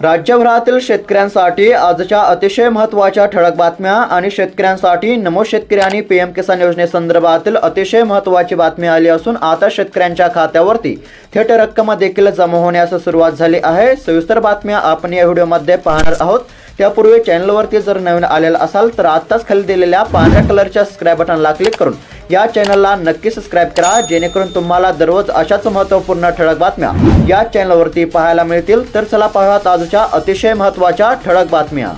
राज्यभरातील शेतकऱ्यांसाठी आजच्या अतिशय महत्त्वाच्या ठळक बातम्या आणि शेतकऱ्यांसाठी नमो शेतकरी आणि पीएम किसान योजनेसंदर्भातील अतिशय महत्त्वाची बातमी आली असून आता शेतकऱ्यांच्या खात्यावरती थेट रक्कम देखील जमा होण्यास सुरुवात झाली आहे। सविस्तर बातम्या आपण या व्हिडिओमध्ये पाहणार आहोत। त्यापूर्वी चॅनलवरती जर नवीन आलेला असाल तर आत्ताच खाली दिलेल्या पांढऱ्या कलरच्या सबस्क्राइब बटनला क्लिक करून या चॅनलला नक्की सबस्क्राइब करा, जेणेकरून तुम्हाला दररोज अशाच महत्त्वपूर्ण ठळक बातम्या या चॅनलवरती पाहायला मिळतील। तर चला पाहूयात आजच्या अतिशय महत्त्वाच्या ठळक बातम्या।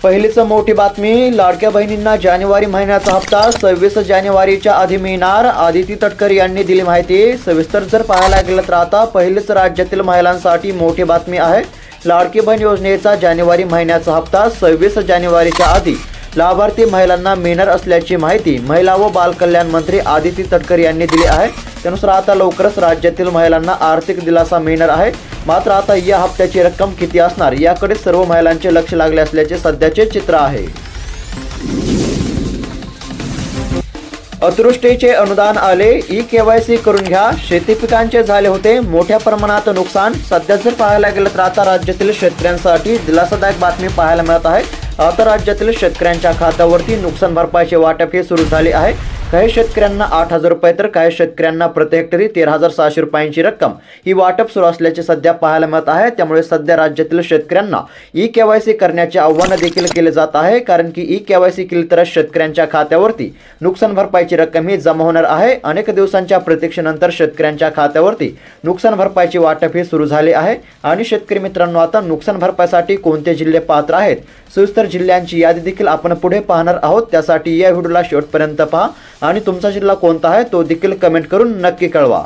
पहिलीच मोठी बातमी, लाडक्या बहिणींना जानेवारी महिन्याचा हप्ता 26 जानेवारीच्या आधी मिळणार, आदिती तटकरे यांनी दिली माहिती। सविस्तर जर पाहायला गेलं तर आता पहिलीच राज्यातील महिलांसाठी मोठी बातमी आहे। लाडकी बहीण योजनेचा जानेवारी महिन्याचा हप्ता 26 जानेवारीच्या आधी लाभार्थी महिलांना मिळणार असल्याची माहिती महिला व बाल कल्याण मंत्री आदिती तटकरे यांनी दिली आहे। त्यानुसार आता लवकरच राज्यातील महिलांना आर्थिक दिलासा मिळणार आहे। मात्र आता या हप्त्याची रक्कम किती असणार याकडे सर्व महिलांचे लक्ष लागले असल्याचे सध्याचे चित्र आहे। अतिवृष्टीचे अनुदान आले, ई-केवायसी करून घ्या, शेती पिकांचे झाले होते मोठ्या प्रमाणात नुकसान। सध्या जर पाहायला गेलं तर आता राज्यातील शेतकऱ्यांसाठी दिलासादायक बातमी पाहायला मिळत आहे। आता राज्यातील शेतकऱ्यांच्या खात्यावरती नुकसान भरपाईचे वाटप हे सुरू झाले आहे। काही शेतकऱ्यांना 8,000 रुपये तर काही शेतकऱ्यांना प्रति हेक्टरी 13,600 रुपयांची रक्कम ही वाटप सुरू असल्याचे सध्या पाहायला मिळत आहे। त्यामुळे सध्या राज्यातील शेतकऱ्यांना ई-केवायसी करण्याचे आव्हान देखील केले जात आहे, कारण की ई-केवायसी केली तर शेतकऱ्यांच्या खात्यावरती नुकसान भरपाईची रक्कम ही जमा होणार आहे। अनेक दिवसांच्या प्रतीक्षेनंतर शेतकऱ्यांच्या खात्यावरती नुकसान भरपाईचे वाटप हे सुरू झाले आहे। आणि शेतकरी मित्रांनो, आता नुकसान भरपाईसाठी कोणते जिल्हे पात्र आहेत सविस्तर जिल्ह्यांची यादी देखील आपण पुढे पाहणार आहोत। त्यासाठी या व्हिडिओला शेवटपर्यंत पहा आणि तुमचा जिल्हा कोणता आहे तो देखील कमेंट करून नक्की कळवा।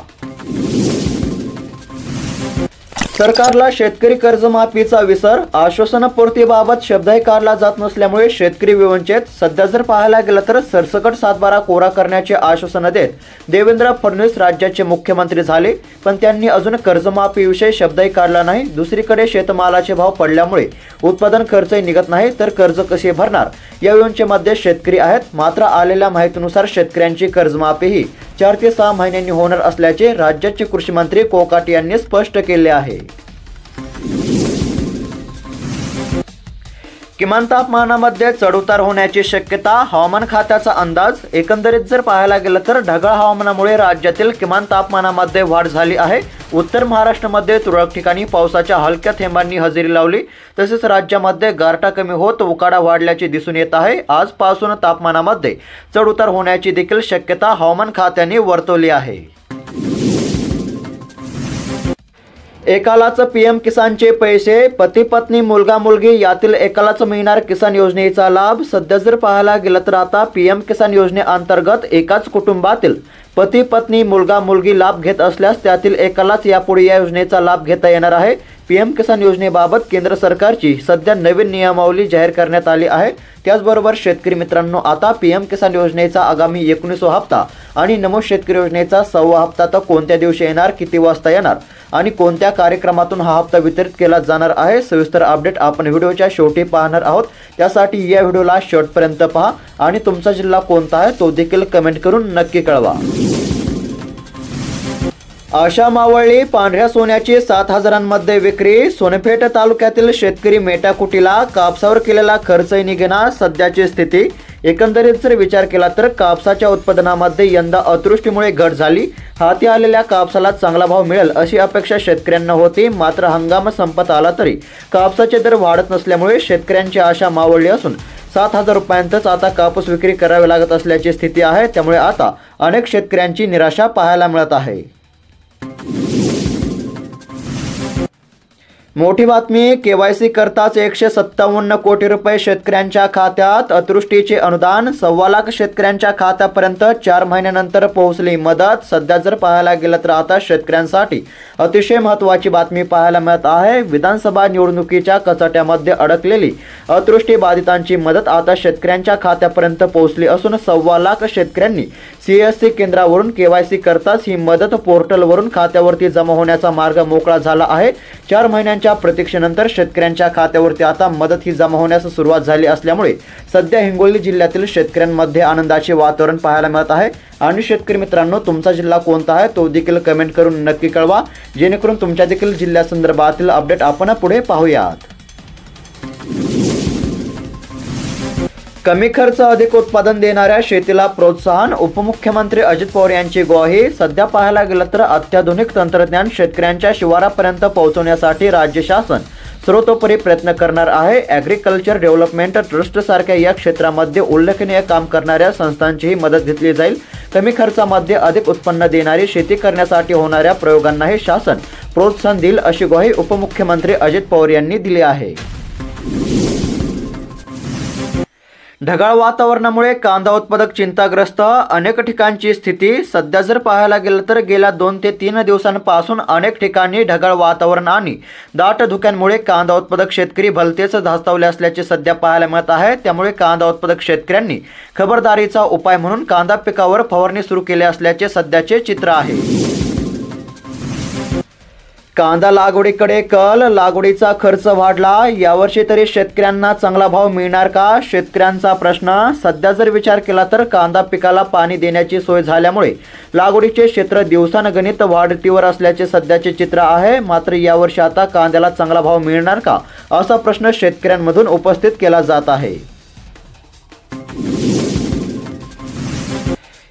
सरकारला शेतकरी कर्जमाफीचा विसर, आश्वासनपूर्तीबाबत शब्दही काढला जात नसल्यामुळे शेतकरी विवंचित। सध्या जर पाहायला गेलं तर सरसकट 7/12 कोरा करण्याचे आश्वासन देत देवेंद्र फडणवीस राज्याचे मुख्यमंत्री झाले, पण त्यांनी अजून कर्जमाफीविषयी शब्दही काढला नाही। दुसरीकडे शेतमालाचे भाव पडल्यामुळे उत्पादन खर्चही निघत नाही, तर कर्ज कसे भरणार या विवंचेमध्ये शेतकरी आहेत। मात्र आलेल्या माहितीनुसार शेतकऱ्यांची कर्जमाफी ही 4 ते 6 महिन्यांनी होणार असल्याचे राज्याचे कृषी मंत्री कोकाटे यांनी स्पष्ट केले आहे। किमान तापमानामध्ये चढउतार होण्याची शक्यता, हवामान खात्याचा अंदाज। एकंदरीत जर पाहायला गेलं तर ढगाळ हवामानामुळे राज्यातील किमान तापमानामध्ये वाढ झाली आहे। उत्तर महाराष्ट्रामध्ये तुरळक ठिकाणी पावसाच्या हलक्या थेंबांनी हजेरी लावली, तसेच राज्यामध्ये गारठा कमी होत उकाडा वाढल्याचे दिसून येत आहे। आजपासून तापमानामध्ये चढउतार होण्याची देखील शक्यता हवामान खात्याने वर्तवली आहे। एकालाच पीएम किसानचे पैसे, पती पत्नी मुलगा मुलगी यातील एकालाच मिळणार किसान योजनेचा लाभ। सध्या जर पाहायला गेलं तर आता पीएम किसान योजनेअंतर्गत एकाच कुटुंबातील पती पत्नी मुलगा मुलगी लाभ घेत असल्यास त्यातील एकालाच यापुढे या योजनेचा लाभ घेता येणार आहे। पीएम किसान योजनेबाबत केंद्र सरकारची सध्या नवीन नियमावली जाहीर करण्यात आली आहे। त्याचबरोबर शेतकरी मित्रांनो, आता पीएम किसान योजनेचा आगामी 19वा हप्ता आणि नमो शेतकरी योजनेचा 6वा हप्ता तर कोणत्या दिवशी येणार, किती वाजता येणार आणि कोणत्या कार्यक्रमातून हा हप्ता वितरित केला जाणार आहे, सविस्तर अपडेट आपण व्हिडिओच्या शेवटी पाहणार आहोत। त्यासाठी या व्हिडिओला शेवटपर्यंत पहा आणि तुमचा जिल्हा कोणता आहे तो देखील कमेंट करून नक्की कळवा। आशा मावळली, पांढऱ्या सोन्याची 7,000मध्ये विक्री। सोनपेठ तालुक्यातील शेतकरी मेटाकुटीला कापसावर केलेला खर्चही निघेना, सध्याची स्थिती। एकंदरीत जर विचार केला तर कापसाच्या उत्पादनामध्ये यंदा अतिवृष्टीमुळे घट झाली। हाती आलेल्या कापसाला चांगला भाव मिळेल अशी अपेक्षा शेतकऱ्यांना होती, मात्र हंगाम संपत आला तरी कापसाचे दर वाढत नसल्यामुळे शेतकऱ्यांची आशा मावळली असून 7,000 रुपयांतच आता कापूस विक्री करावी लागत असल्याची स्थिती आहे। त्यामुळे आता अनेक शेतकऱ्यांची निराशा पाहायला मिळत आहे। मोठी बातमी, केवायसी करताच 157 कोटी रुपये शेतकऱ्यांच्या खात्यात। अतिवृष्टीचे अनुदान 1.25 लाख शेतकऱ्यांच्या खात्यापर्यंत 4 महिन्यानंतर पोहोचली मदत। सध्या जर पाहायला गेलं तर आता शेतकऱ्यांसाठी अतिशय महत्त्वाची बातमी पाहायला मिळत आहे। विधानसभा निवडणुकीच्या कचाट्यामध्ये अडकलेली अतिवृष्टी बाधितांची मदत आता शेतकऱ्यांच्या खात्यापर्यंत पोहोचली असून 1.25 लाख शेतकऱ्यांनी सीएससी केंद्रावरून केवायसी करताच ही मदत पोर्टलवरून खात्यावरती जमा होण्याचा मार्ग मोकळा झाला आहे। 4 महिन्यांच्या दिवसांच्या प्रतीक्षेनंतर शेतकऱ्यांच्या खात्यावरती आता मदत ही जमा होण्यास सुरुवात झाली असल्यामुळे सध्या हिंगोली जिल्ह्यातील शेतकऱ्यांमध्ये आनंदाचे वातावरण पाहायला मिळत आहे। आणि शेतकरी मित्रांनो, तुमचा जिल्हा कोणता आहे तो देखील कमेंट करून नक्की कळवा, जेणेकरून तुमच्या देखील जिल्ह्यासंदर्भातील अपडेट आपण पुढे पाहूयात। कमी खर्च अधिक उत्पादन देणाऱ्या शेतीला प्रोत्साहन, उपमुख्यमंत्री अजित पवार यांची ग्वाही। सध्या पाहायला गेलं तर अत्याधुनिक तंत्रज्ञान शेतकऱ्यांच्या शिवारापर्यंत पोहोचवण्यासाठी राज्य शासन सर्वतोपरी प्रयत्न करणार आहे। ॲग्रिकल्चर डेव्हलपमेंट ट्रस्ट सारख्या या क्षेत्रामध्ये उल्लेखनीय काम करणाऱ्या संस्थांचीही मदत घेतली जाईल। कमी खर्चामध्ये अधिक उत्पन्न देणारी शेती करण्यासाठी होणाऱ्या प्रयोगांनाही शासन प्रोत्साहन देईल, अशी ग्वाही उपमुख्यमंत्री अजित पवार यांनी दिली आहे। ढगाळ वातावरणामुळे कांदा उत्पादक चिंताग्रस्त, अनेक ठिकाणची स्थिती। सध्या जर पाहायला गेलं तर गेल्या 2 ते 3 दिवसांपासून अनेक ठिकाणी ढगाळ वातावरण आणि दाट धुक्यांमुळे कांदा उत्पादक शेतकरी भलतेच धास्तावले असल्याचे सध्या पाहायला मिळत आहे। त्यामुळे कांदा उत्पादक शेतकऱ्यांनी खबरदारीचा उपाय म्हणून कांदा पिकावर फवारणी सुरू केली असल्याचे सध्याचे चित्र आहे। कांदा लागवडीकडे कल, लागवडीचा खर्च वाढला, यावर्षी तरी शेतकऱ्यांना चांगला भाव मिळणार का? शेतकऱ्यांचा प्रश्न। सध्या जर विचार केला तर कांदा पिकाला पाणी देण्याची सोय झाल्यामुळे लागवडीचे क्षेत्र दिवसांगणिक वाढतीवर असल्याचे सध्याचे चित्र आहे। मात्र यावर्षी आता कांद्याला चांगला भाव मिळणार का, असा प्रश्न शेतकऱ्यांमधून उपस्थित केला जात आहे।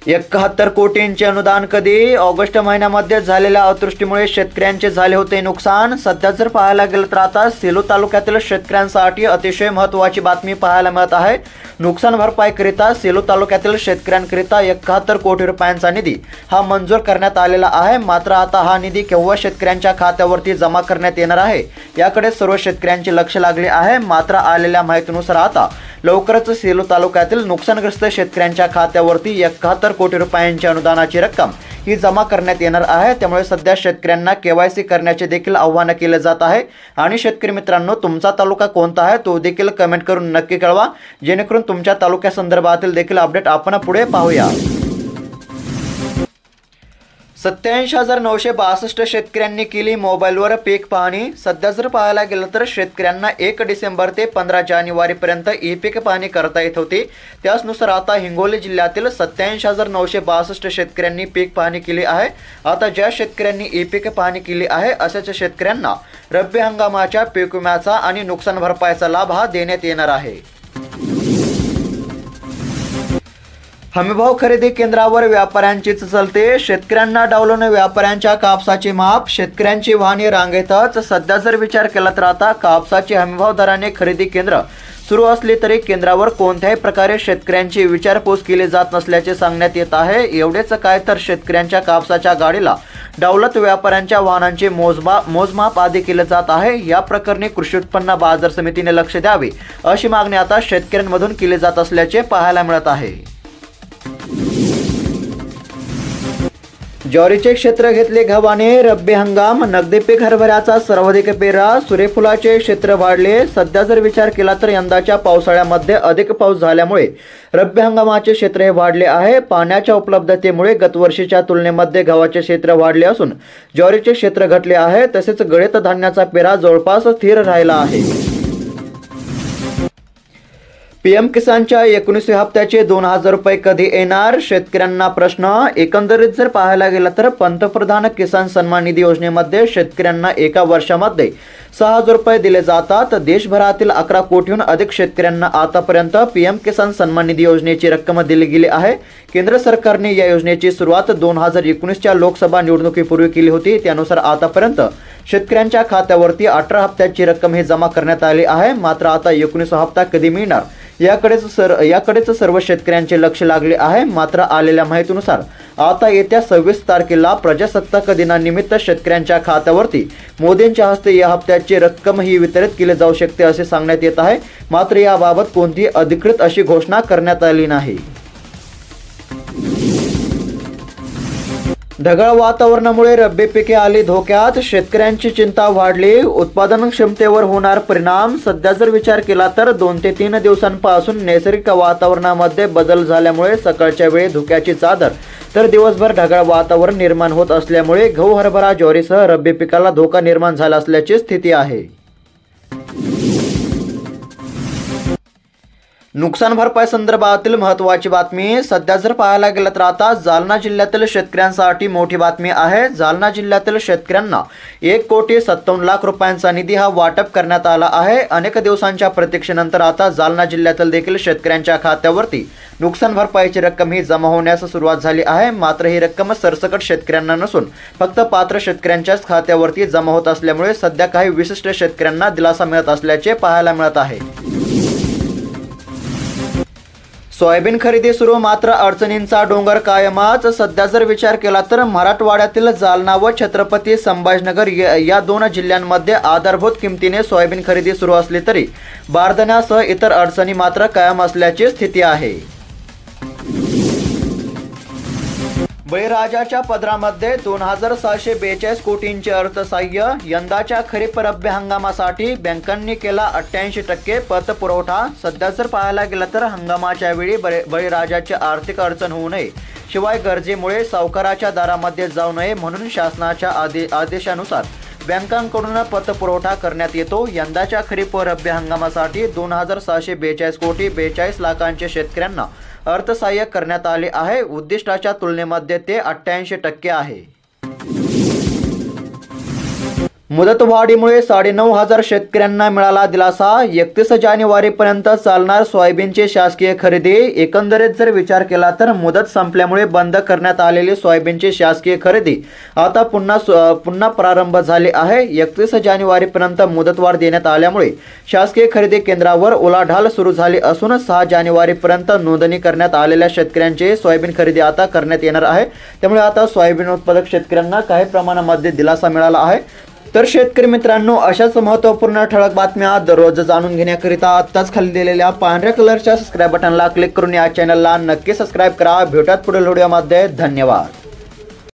71 कोटींचे अनुदान कधी? ऑगस्ट महिन्यामध्ये झालेल्या अतिवृष्टीमुळे शेतकऱ्यांचे झाले होते नुकसान। सध्या जर पाहायला गेलं तर आता सेलू तालुक्यातील शेतकऱ्यांसाठी अतिशय महत्त्वाची बातमी पाहायला मिळत आहे। नुकसान भरपाईकरिता सेलू तालुक्यातील शेतकऱ्यांकरिता 71 कोटी रुपयांचा निधी हा मंजूर करण्यात आलेला आहे। मात्र आता हा निधी केव्हा शेतकऱ्यांच्या खात्यावरती जमा करण्यात येणार आहे, याकडे सर्व शेतकऱ्यांचे लक्ष लागले आहे। मात्र आलेल्या माहितीनुसार आता लवकरच सेलू तालुक्यातील नुकसानग्रस्त शेतकऱ्यांच्या खात्यावरती 71 कोटी रुपयांची अनुदानाची रक्कम ही जमा करण्यात येणार आहे। त्यामुळे सध्या शेतकऱ्यांना KYC करण्याचे देखील आवाहन केले जात आहे। आणि शेतकरी मित्रांनो, तुमचा तालुका कोणता आहे तो देखील कमेंट करून नक्की कळवा, जेणेकरून तुमच्या तालुक्यासंदर्भातील देखील अपडेट आपण पुढे पाहूया। 87,962 शेतकऱ्यांनी केली मोबाईलवर पीक पाहणी। सध्या जर पाहायला गेलं तर शेतकऱ्यांना 1 डिसेंबर ते 15 जानेवारीपर्यंत ई-पीक पाहणी करता येत होती। त्याचनुसार आता हिंगोली जिल्ह्यातील 87,962 शेतकऱ्यांनी पीक पाहणी केली आहे। आता ज्या शेतकऱ्यांनी ई-पीक पाहणी केली आहे अशाच शेतकऱ्यांना रब्बी हंगामाच्या पीक विम्याचा आणि नुकसान भरपाईचा लाभ हा देण्यात येणार आहे। हमीभाव खरेदी केंद्रावर व्यापाऱ्यांचीच चलते, शेतकऱ्यांना डावलून व्यापाऱ्यांच्या कापसाची माप, शेतकऱ्यांची वाहने रांगेतच। सध्या जर विचार केला तर आता कापसाची हमीभाव दराने खरेदी केंद्र सुरू असली तरी केंद्रावर कोणत्याही प्रकारे शेतकऱ्यांची विचारपूस केली जात नसल्याचे सांगण्यात येत आहे। एवढेच काय तर शेतकऱ्यांच्या कापसाच्या गाडीला डावलत व्यापाऱ्यांच्या वाहनांचे मोजमाप आदी केले जात आहे। या प्रकरणी कृषी उत्पन्न बाजार समितीने लक्ष द्यावे, अशी मागणी आता शेतकऱ्यांमधून केली जात असल्याचे पाहायला मिळत आहे। ज्वारीचे क्षेत्र घेतले गव्हाणे, रब्बी हंगाम, नगदी पीक हरभऱ्याचा सर्वाधिक पेरा, सूर्यफुलाचे क्षेत्र वाढले। सध्या जर विचार केला तर यंदाच्या पावसाळ्यामध्ये अधिक पाऊस झाल्यामुळे रब्बी हंगामाचे क्षेत्र हे वाढले आहे। पाण्याच्या उपलब्धतेमुळे गतवर्षीच्या तुलनेमध्ये गव्हाचे क्षेत्र वाढले असून ज्वारीचे क्षेत्र घटले आहे। तसेच गळीत धान्याचा पेरा जवळपास स्थिर राहिला आहे। पीएम किसानच्या 19व्या हप्त्याचे 2,000 रुपये कधी येणार? शेतकऱ्यांना प्रश्न। एकंदरीत जर पाहायला गेलं तर पंतप्रधान किसान सन्मान निधी योजनेमध्ये शेतकऱ्यांना एका वर्षामध्ये 6,000 रुपये दिले जातात। देशभरातील 11 कोटीहून अधिक शेतकऱ्यांना आतापर्यंत पीएम किसान सन्मान निधी योजनेची रक्कम दिली गेली आहे। केंद्र सरकारने या योजनेची सुरुवात 2019च्या लोकसभा निवडणुकीपूर्वी केली होती। त्यानुसार आतापर्यंत शेतकऱ्यांच्या खात्यावरती 18 हप्त्याची रक्कम ही जमा करण्यात आली आहे। मात्र आता 19वा हप्ता कधी मिळणार याकडेच सर्व शेतकऱ्यांचे लक्ष लागले आहे। मात्र आलेल्या माहितीनुसार आता येत्या 26 तारखेला प्रजासत्ताक दिनानिमित्त शेतकऱ्यांच्या खात्यावरती मोदींच्या हस्ते या हप्त्याची रक्कम ही वितरित केली जाऊ शकते असे सांगण्यात येत आहे। मात्र याबाबत कोणतीही अधिकृत अशी घोषणा करण्यात आली नाही। ढगाळ वातावरणामुळे रब्बी पिके आली धोक्यात, शेतकऱ्यांची चिंता वाढली, उत्पादन क्षमतेवर होणार परिणाम। सध्या जर विचार केला तर 2 ते 3 दिवसांपासून नैसर्गिक वातावरणामध्ये बदल झाल्यामुळे सकाळच्या वेळी धुक्याची चादर तर दिवसभर ढगाळ वातावरण निर्माण होत असल्यामुळे गहू, हरभरा, ज्वारीसह रब्बी पिकाला धोका निर्माण झाला असल्याची स्थिती आहे। नुकसान भरपाई संदर्भातील महत्त्वाची बातमी सध्या जर पाहायला गेलं तर आता जालना जिल्ह्यातील शेतकऱ्यांसाठी मोठी बातमी आहे। जालना जिल्ह्यातील शेतकऱ्यांना 1,57,00,000 रुपयांचा निधी हा वाटप करण्यात आला आहे। अनेक दिवसांच्या प्रतीक्षेनंतर आता जालना जिल्ह्यातील देखील शेतकऱ्यांच्या खात्यावरती नुकसान भरपाईची रक्कम ही जमा होण्यास सुरुवात झाली आहे। मात्र ही रक्कम सरसकट शेतकऱ्यांना नसून फक्त पात्र शेतकऱ्यांच्याच खात्यावरती जमा होत असल्यामुळे सध्या काही विशिष्ट शेतकऱ्यांना दिलासा मिळत असल्याचे पाहायला मिळत आहे। सोयाबीन खरेदी सुरू मात्र अडचणींचा डोंगर कायमच। सध्या जर विचार केला तर मराठवाड्यातील जालना व छत्रपती संभाजीनगर या दोन जिल्ह्यांमध्ये आधारभूत किमतीने सोयाबीन खरेदी सुरू असली तरी बारदाण्यासह इतर अडचणी मात्र कायम असल्याची स्थिती आहे। बळीराजाच्या पदरामध्ये 2,642 कोटींचे अर्थसहाय्य। यंदाच्या खरीप रब्बी हंगामासाठी बँकांनी केला 88% पतपुरवठा। सध्या जर पाहायला गेलं तर हंगामाच्या वेळी बळीराजाची आर्थिक अडचण होऊ नये, शिवाय गरजेमुळे सावकाराच्या दारामध्ये जाऊ नये म्हणून शासनाच्या आदेशानुसार बँकांकडून पतपुरवठा करण्यात येतो। यंदाच्या खरीप व रब्बी हंगामासाठी 2,642 कोटी 42 लाखांचे शेतकऱ्यांना अर्थसहाय्य करण्यात आले आहे। उद्दिष्टाच्या तुलनेमध्ये ते 88% आहे। मुदतवाढीमुळे 9,500 शेतकऱ्यांना मिळाला दिलासा। 31 जानेवारीपर्यंत चालणार सोयाबीनची शासकीय खरेदी। एकंदरीत जर विचार केला तर मुदत संपल्यामुळे बंद करण्यात आलेली सोयाबीनची शासकीय खरेदी आता पुन्हा प्रारंभ झाली आहे। 31 जानेवारीपर्यंत मुदतवाढ देण्यात आल्यामुळे शासकीय खरेदी केंद्रावर उलाढाल सुरू झाली असून 6 जानेवारीपर्यंत नोंदणी करण्यात आलेल्या शेतकऱ्यांची सोयाबीन खरेदी आता करण्यात येणार आहे। त्यामुळे आता सोयाबीन उत्पादक शेतकऱ्यांना काही प्रमाणामध्ये दिलासा मिळाला आहे। तर शेतकरी मित्रांनो, अशाच महत्त्वपूर्ण ठळक बातम्या दररोज जाणून घेण्याकरिता आत्ताच खाली दिलेल्या पांढऱ्या कलरच्या सबस्क्राईब बटनला क्लिक करून या चॅनलला नक्की सबस्क्राईब करा। भेटूयात पुढील व्हिडिओमध्ये। धन्यवाद।